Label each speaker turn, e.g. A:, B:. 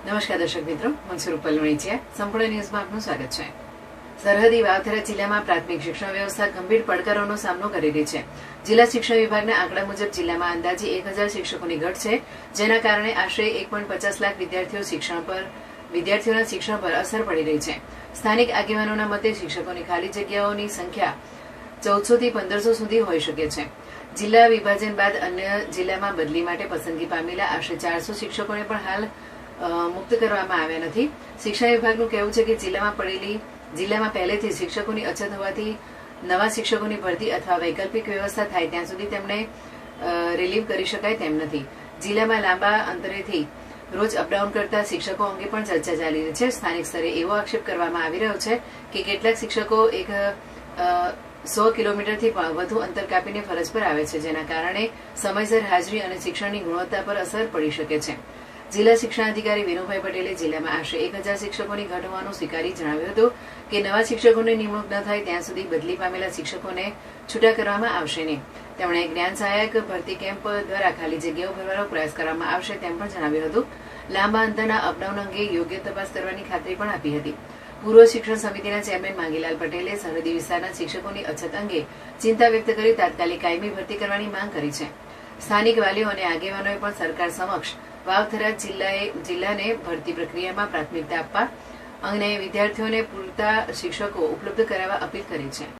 A: નમસ્કાર દર્શક મિત્રો, હું છું રૂપલ વણિચિયા. સંપૂર્ણ ન્યૂઝમાં આપનું સ્વાગત છે. સરહદી વાવથરા જિલ્લામાં પ્રાથમિક શિક્ષણ વ્યવસ્થા ગંભીર પડકારોનો સામનો કરી રહી છે. જિલ્લા શિક્ષણ વિભાગના આંકડા મુજબ જિલ્લામાં અંદાજે 1000 શિક્ષકોની ઘટ છે, જેના કારણે આશરે 1.50 લાખ વિદ્યાર્થીઓના શિક્ષણ પર અસર પડી રહી છે. સ્થાનિક આગેવાનોના મતે શિક્ષકોની ખાલી જગ્યાઓની સંખ્યા 1400 થી 1500 સુધી હોઈ શકે છે. જિલ્લા વિભાજન બાદ અન્ય જિલ્લામાં બદલી માટે પસંદગી પામેલા આશરે 400 શિક્ષકોને પણ હાલ મુક્ત કરવામાં આવ્યા નથી. શિક્ષણ વિભાગનું કહેવું છે કે જિલ્લામાં પહેલેથી શિક્ષકોની અછત હોવાથી નવા શિક્ષકોની ભરતી અથવા વૈકલ્પિક વ્યવસ્થા થાય ત્યાં સુધી તેમને રિલીવ કરી શકાય તેમ નથી. જિલ્લામાં લાંબા અંતરેથી રોજ અપડાઉન કરતા શિક્ષકો અંગે પણ ચર્ચા ચાલી રહી છે. સ્થાનિક સ્તરે એવો આક્ષેપ કરવામાં આવી રહ્યો છે કે કેટલાક શિક્ષકો 100 કિલોમીટરથી વધુ અંતર કાપીને ફરજ પર આવે છે, જેના કારણે સમયસર હાજરી અને શિક્ષણની ગુણવત્તા પર અસર પડી શકે છે. જિલ્લા શિક્ષણાધિકારી વિનુભાઈ પટેલે જિલ્લામાં આશરે 1000 શિક્ષકોની ઘટ હોવાનું સ્વીકારી જણાવ્યું હતું કે નવા શિક્ષકોની નિમણૂક ન થાય ત્યાં સુધી બદલી પામેલા શિક્ષકોને છૂટા કરવામાં આવશે નહીં. તેમણે જ્ઞાન સહાયક ભરતી કેમ્પ દ્વારા ખાલી જગ્યાઓ ભરવાનો પ્રયાસ કરવામાં આવશે તેમ પણ જણાવ્યું હતું. લાંબા અંતરના અપડાઉન અંગે યોગ્ય તપાસ કરવાની ખાતરી પણ આપી હતી. પૂર્વ શિક્ષણ સમિતિના ચેરમેન માંગીલાલ પટેલે સરહદી વિસ્તારના શિક્ષકોની અછત અંગે ચિંતા વ્યક્ત કરી તાત્કાલિક કાયમી ભરતી કરવાની માંગ કરી છે. સ્થાનિક વાલીઓ અને આગેવાનોએ પણ સરકાર સમક્ષ વાવથરા જિલ્લાને ભરતી પ્રક્રિયામાં પ્રાથમિકતા આપવા અને વિદ્યાર્થીઓને પૂરતા શિક્ષકો ઉપલબ્ધ કરાવવા અપીલ કરી છે.